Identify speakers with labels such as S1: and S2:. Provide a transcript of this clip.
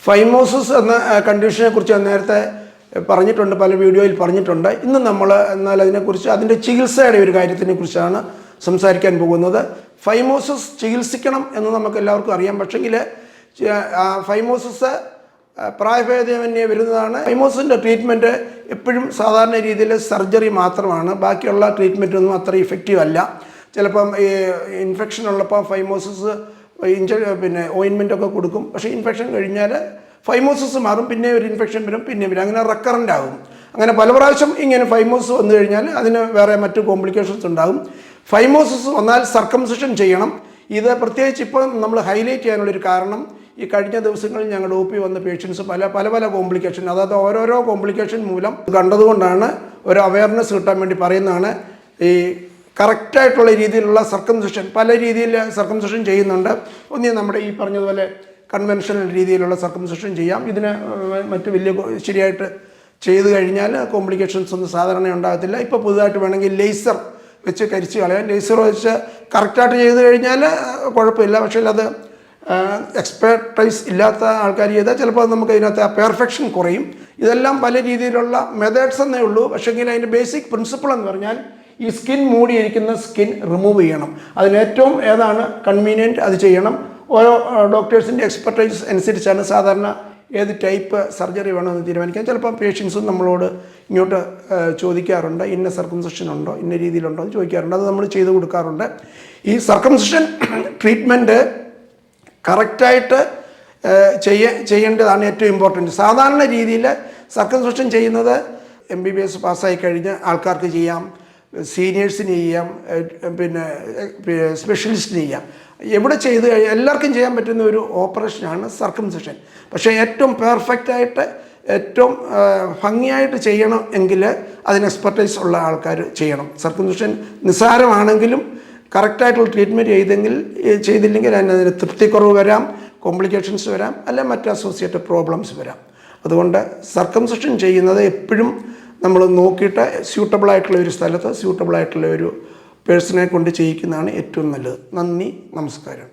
S1: Phimosis എന്ന കണ്ടീഷനെ കുറിച്ച് നേരത്തെ പറഞ്ഞിട്ടുണ്ട്, പല വീഡിയോയിൽ പറഞ്ഞിട്ടുണ്ട്. ഇന്ന് നമ്മൾ എന്നാൽ അതിനെക്കുറിച്ച് അതിൻ്റെ ചികിത്സയുടെ ഒരു കാര്യത്തിനെ കുറിച്ചാണ് സംസാരിക്കാൻ പോകുന്നത്. ഫൈമോസിസ് ചികിത്സിക്കണം എന്ന് നമുക്ക് എല്ലാവർക്കും അറിയാം. പക്ഷെങ്കിൽ ഫൈമോസിസ് പ്രായഭേദമന്യേ വരുന്നതാണ്. ഫൈമോസിൻ്റെ ട്രീറ്റ്മെൻറ്റ് എപ്പോഴും സാധാരണ രീതിയിൽ സർജറി മാത്രമാണ്. ബാക്കിയുള്ള ട്രീറ്റ്മെൻറ്റൊന്നും അത്ര ഇഫക്റ്റീവ് അല്ല. ചിലപ്പം ഈ ഇൻഫെക്ഷൻ ഉള്ളപ്പോൾ ഫൈമോസിസ് ഓയിൻമെൻറ്റൊക്കെ കൊടുക്കും. പക്ഷേ ഇൻഫെക്ഷൻ കഴിഞ്ഞാൽ ഫൈമോസിസ് മാറും, പിന്നെ ഒരു ഇൻഫെക്ഷൻ വരും, പിന്നെ വരും, അങ്ങനെ റെക്കറൻ്റ് ആകും. അങ്ങനെ പല പ്രാവശ്യം ഇങ്ങനെ ഫൈമോസിസ് വന്നു കഴിഞ്ഞാൽ അതിന് വേറെ മറ്റു കോംപ്ലിക്കേഷൻസ് ഉണ്ടാകും. ഫൈമോസിസ് വന്നാൽ സർക്കംസിഷൻ ചെയ്യണം. ഇത് പ്രത്യേകിച്ച് ഇപ്പോൾ നമ്മൾ ഹൈലൈറ്റ് ചെയ്യാനുള്ളൊരു കാരണം, ഈ കഴിഞ്ഞ ദിവസങ്ങളിൽ ഞങ്ങളുടെ OP വന്ന പേഷ്യൻസ് പല കോംപ്ലിക്കേഷൻ, അതായത് ഓരോരോ കോംപ്ലിക്കേഷൻ മൂലം കണ്ടതുകൊണ്ടാണ് ഒരു അവയർനെസ് കിട്ടാൻ വേണ്ടി പറയുന്നതാണ്. ഈ കറക്റ്റായിട്ടുള്ള രീതിയിലുള്ള സർക്കംസിഷൻ, പല രീതിയിൽ സർക്കംസിഷൻ ചെയ്യുന്നുണ്ട്. ഒന്നേ നമ്മുടെ ഈ പറഞ്ഞതുപോലെ കൺവെൻഷണൽ രീതിയിലുള്ള സർക്കംസിഷൻ ചെയ്യാം. ഇതിന് മറ്റ് വലിയ ശരിയായിട്ട് ചെയ്തു കഴിഞ്ഞാൽ കോംപ്ലിക്കേഷൻസ് ഒന്നും സാധാരണ ഉണ്ടാകത്തില്ല. ഇപ്പോൾ പുതുതായിട്ട് വേണമെങ്കിൽ ലേസർ വെച്ച് കരിച്ച് കളയാം. ലേസർ വെച്ച് കറക്റ്റായിട്ട് ചെയ്ത് കഴിഞ്ഞാൽ കുഴപ്പമില്ല. പക്ഷേ അത് എക്സ്പെർട്ടൈസ് ഇല്ലാത്ത ആൾക്കാർ ചെയ്താൽ ചിലപ്പോൾ നമുക്ക് ഇതിനകത്ത് പെർഫെക്ഷൻ കുറയും. ഇതെല്ലാം പല രീതിയിലുള്ള മെത്തേഡ്സ് എന്നേ ഉള്ളൂ. പക്ഷേങ്കിൽ അതിൻ്റെ ബേസിക് പ്രിൻസിപ്പിൾ എന്ന് പറഞ്ഞാൽ ഈ സ്കിൻ മൂടിയിരിക്കുന്ന സ്കിൻ റിമൂവ് ചെയ്യണം. അതിനേറ്റവും ഏതാണ് കൺവീനിയൻറ്റ് അത് ചെയ്യണം. ഓരോ ഡോക്ടേഴ്സിൻ്റെ എക്സ്പെർട്ടൈസ് അനുസരിച്ചാണ് സാധാരണ ഏത് ടൈപ്പ് സർജറി വേണമെന്ന് തീരുമാനിക്കാൻ. ചിലപ്പോൾ പേഷ്യൻസും നമ്മളോട് ഇങ്ങോട്ട് ചോദിക്കാറുണ്ട്, ഇന്ന സർക്കംസിഷൻ ഉണ്ടോ, ഇന്ന രീതിയിലുണ്ടോ എന്ന് ചോദിക്കാറുണ്ട്. അത് നമ്മൾ ചെയ്ത് കൊടുക്കാറുണ്ട്. ഈ സർക്കംസിഷൻ ട്രീറ്റ്മെൻറ്റ് കറക്റ്റായിട്ട് ചെയ്യേണ്ടതാണ് ഏറ്റവും ഇമ്പോർട്ടൻറ്റ്. സാധാരണ രീതിയിൽ സർക്കംസിഷൻ ചെയ്യുന്നത് MBBS പാസ്സായി കഴിഞ്ഞ ആൾക്കാർക്ക് ചെയ്യാം, സീനിയേഴ്സിന് ചെയ്യാം, പിന്നെ സ്പെഷ്യലിസ്റ്റിന് ചെയ്യാം. എവിടെ ചെയ്ത് എല്ലാവർക്കും ചെയ്യാൻ പറ്റുന്ന ഒരു ഓപ്പറേഷനാണ് സർക്കംസിഷൻ. പക്ഷേ ഏറ്റവും പെർഫെക്റ്റായിട്ട് ഏറ്റവും ഭംഗിയായിട്ട് ചെയ്യണം എങ്കിൽ അതിന് എക്സ്പെർട്ടൈസ് ഉള്ള ആൾക്കാർ ചെയ്യണം. സർക്കംസിഷൻ നിസ്സാരമാണെങ്കിലും കറക്റ്റായിട്ടുള്ള ട്രീറ്റ്മെൻറ്റ് ചെയ്തില്ലെങ്കിൽ അതിന് തൃപ്തിക്കുറവ് വരാം, കോംപ്ലിക്കേഷൻസ് വരാം, അല്ല മറ്റ് അസോസിയേറ്റഡ് പ്രോബ്ലംസ് വരാം. അതുകൊണ്ട് സർക്കംസിഷൻ ചെയ്യുന്നത് എപ്പോഴും നമ്മൾ നോക്കിയിട്ട് സ്യൂട്ടബിളായിട്ടുള്ള ഒരു സ്ഥലത്ത് സ്യൂട്ടബിളായിട്ടുള്ള ഒരു പേഴ്സണെ കൊണ്ട് ചെയ്യിക്കുന്നതാണ് ഏറ്റവും നല്ലത്. നന്ദി, നമസ്കാരം.